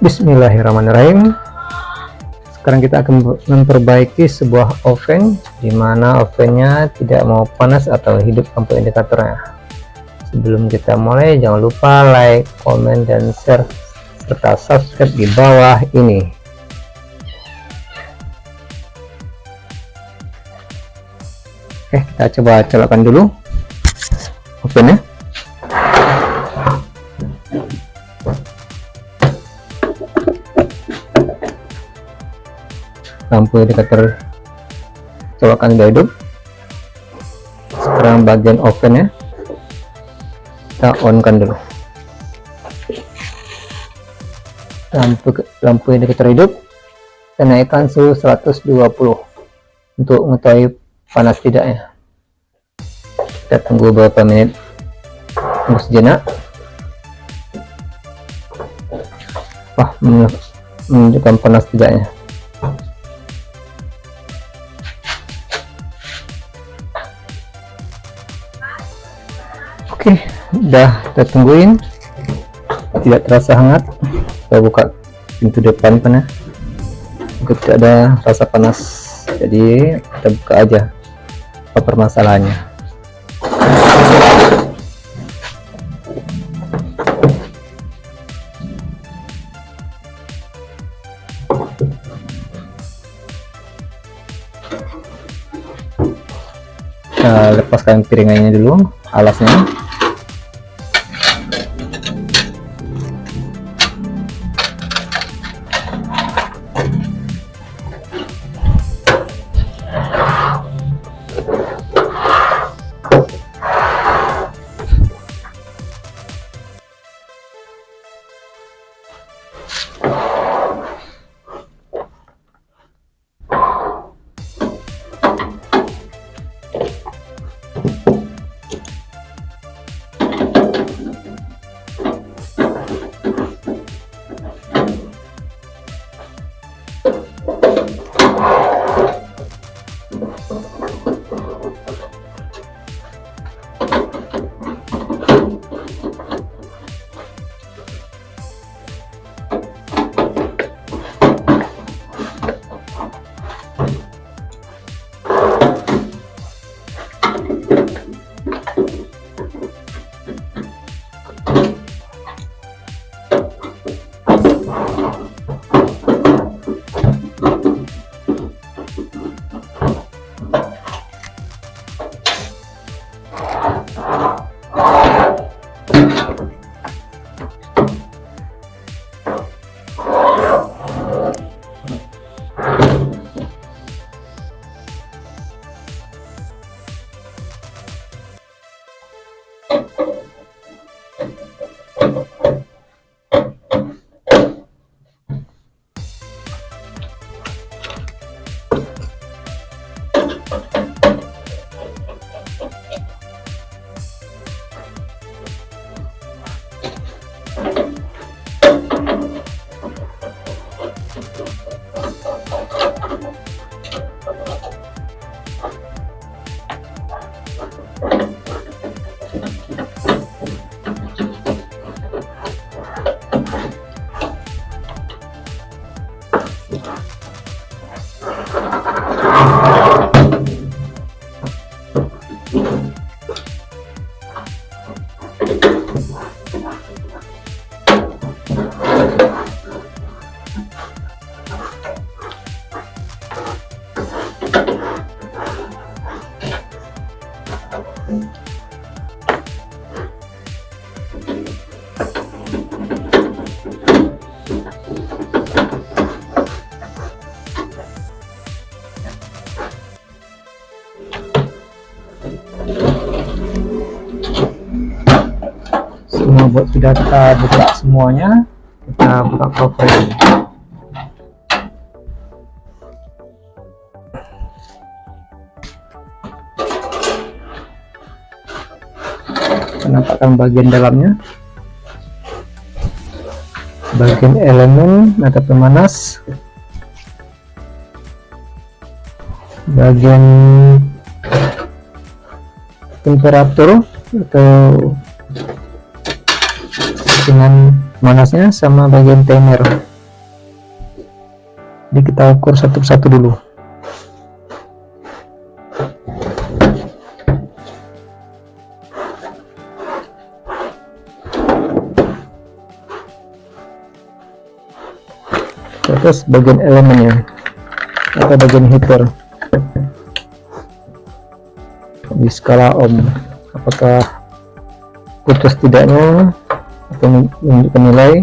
Bismillahirrahmanirrahim. Sekarang kita akan memperbaiki sebuah oven di mana ovennya tidak mau panas atau hidup lampu indikatornya. Sebelum kita mulai, jangan lupa like, komen, dan share serta subscribe di bawah ini. Oke, kita coba colokkan dulu ovennya. Lampu indikator colokan sudah hidup. Sekarang bagian ovennya kita on kan dulu. Lampu indikator hidup, kita naikkan suhu 120 untuk mengetahui panas tidaknya. Kita tunggu beberapa menit, tunggu sejenak. Wah, menunjukkan panas tidaknya. Oke, udah kita tungguin, tidak terasa hangat. Kita buka pintu depan ya, juga tidak ada rasa panas, jadi kita buka aja apa permasalahannya. Kita lepaskan piringannya dulu, alasnya. Semua buat sudah kita buka semuanya, kita buka cover ini. Menampakkan bagian dalamnya, bagian elemen mata pemanas, bagian temperatur atau dengan panasnya, sama bagian timer. Jadi kita ukur satu persatu dulu. Terus bagian elemennya atau bagian heater di skala ohm, apakah putus tidaknya atau menunjukkan nilai.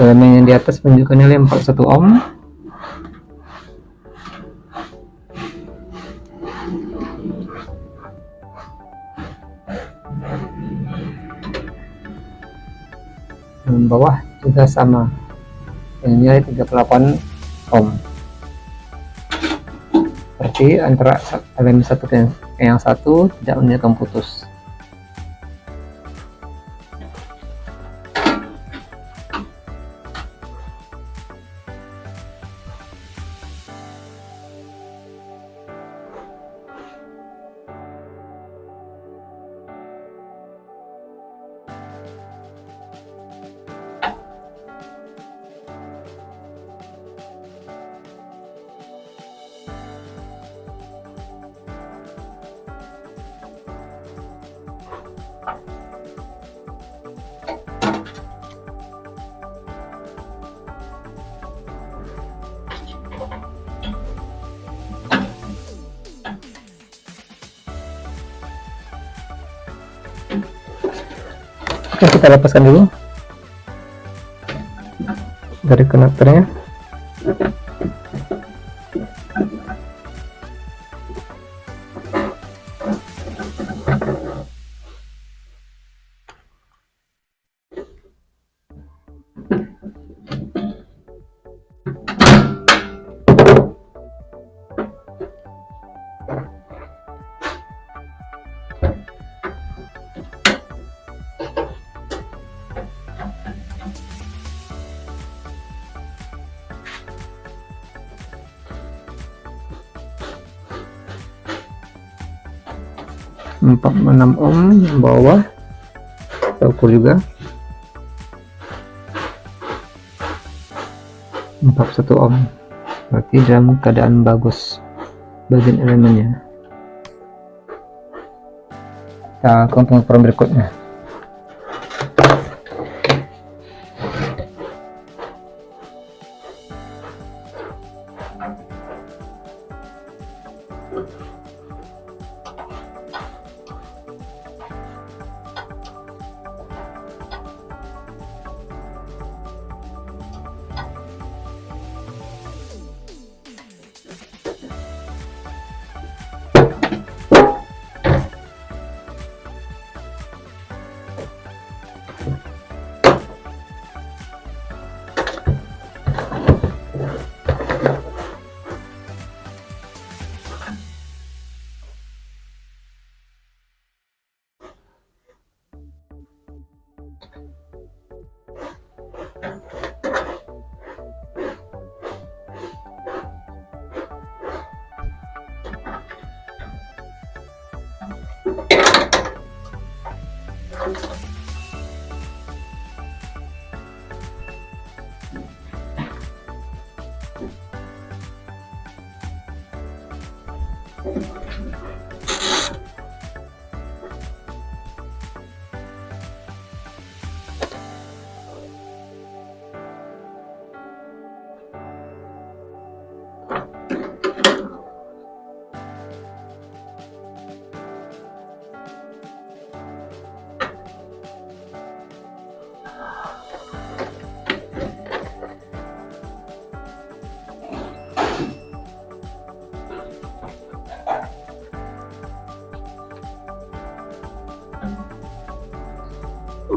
Elemen yang di atas menunjukkan nilai 41 ohm. Dan bawah juga sama dengan nilai 38 ohm. Berarti antara elemen satu dan yang satu tidak menunjukkan putus. Oke, kita lepaskan dulu dari konektornya. Empat 6 ohm yang bawah kita ukur juga 41 ohm, berarti dalam keadaan bagus bagian elemennya. Kita akan pengukuran berikutnya.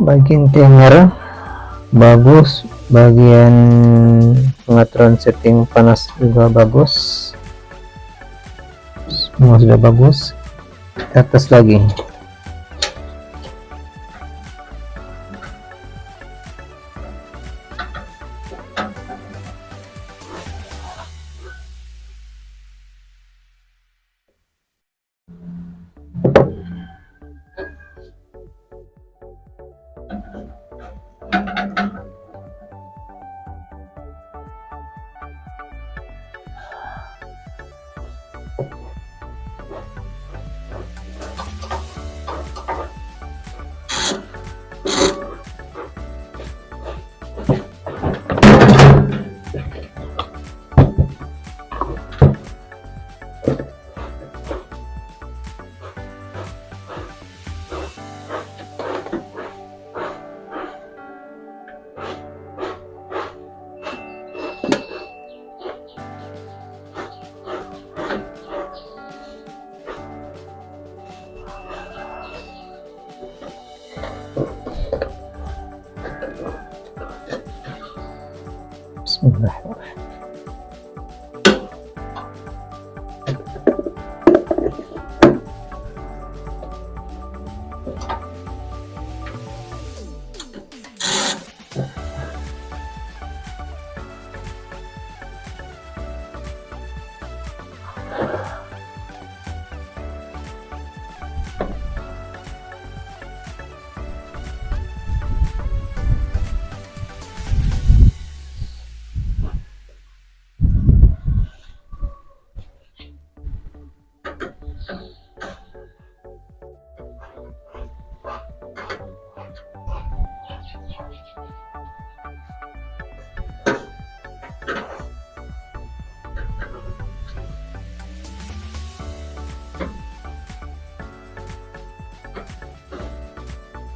Bagian timer bagus, bagian pengaturan setting panas juga bagus, semua sudah bagus. Ke atas lagi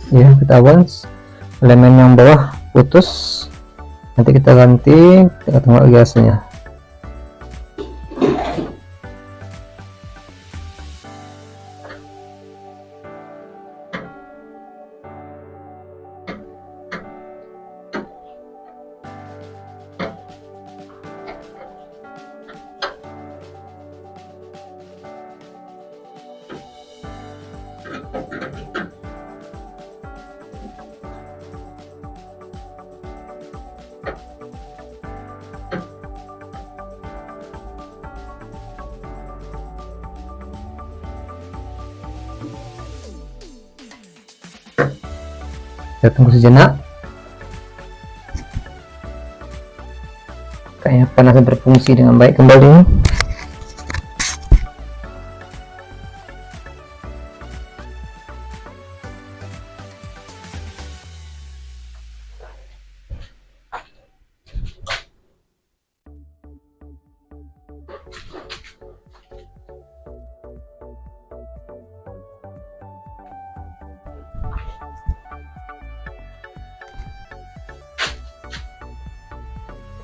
Ya, kita once elemen yang bawah putus, nanti kita ganti, kita tengok lagi hasilnya. Kita tunggu sejenak. Kayaknya panasnya berfungsi dengan baik kembali.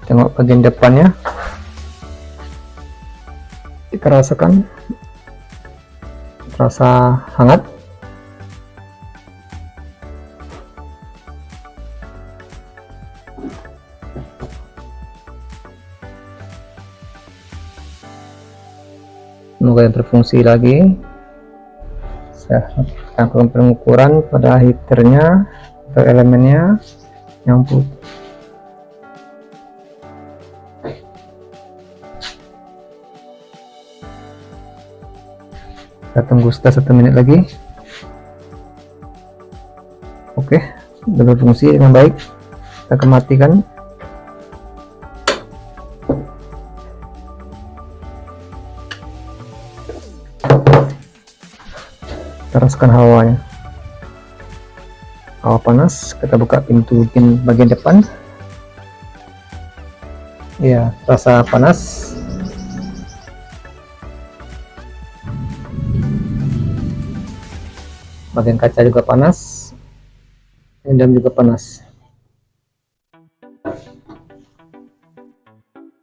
Tengok bagian depannya, kita rasakan terasa hangat. Semoga yang berfungsi lagi. Saya lakukan pengukuran pada heaternya atau elemennya yang putih. Kita tunggu sekitar 1 menit lagi. Oke, sudah berfungsi dengan baik. Kita akan matikan. Kita rasakan hawanya, hawa panas. Kita buka pintu bagian depan. Ya, rasa panas. Bagian kaca juga panas, dalam juga panas.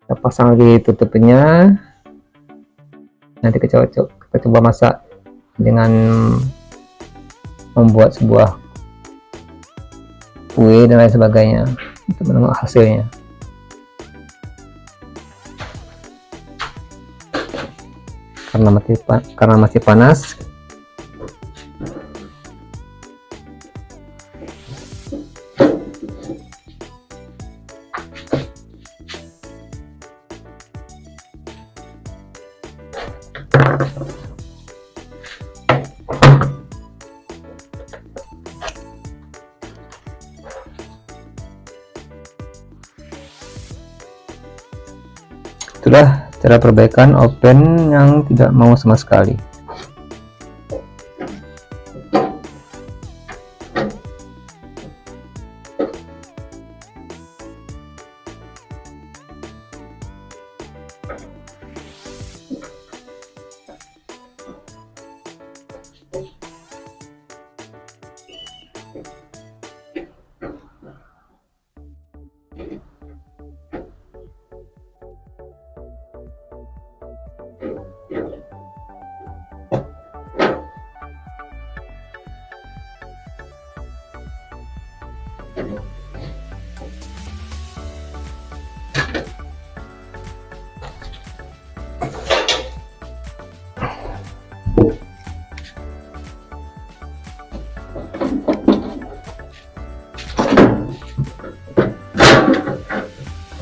Kita pasang lagi tutupnya. Nanti kita coba masak dengan membuat sebuah kue dan lain sebagainya untuk menengok hasilnya. Karena masih panas, itulah cara perbaikan oven yang tidak mau sama sekali.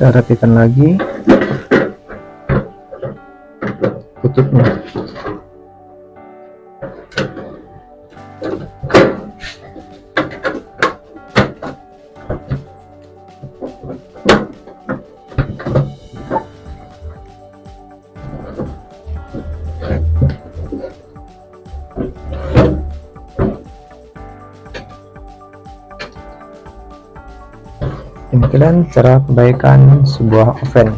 Kita rapikan lagi tutupnya. Demikian cara perbaikan sebuah oven.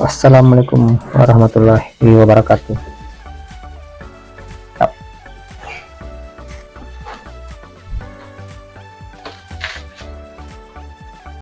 Wassalamualaikum warahmatullahi wabarakatuh.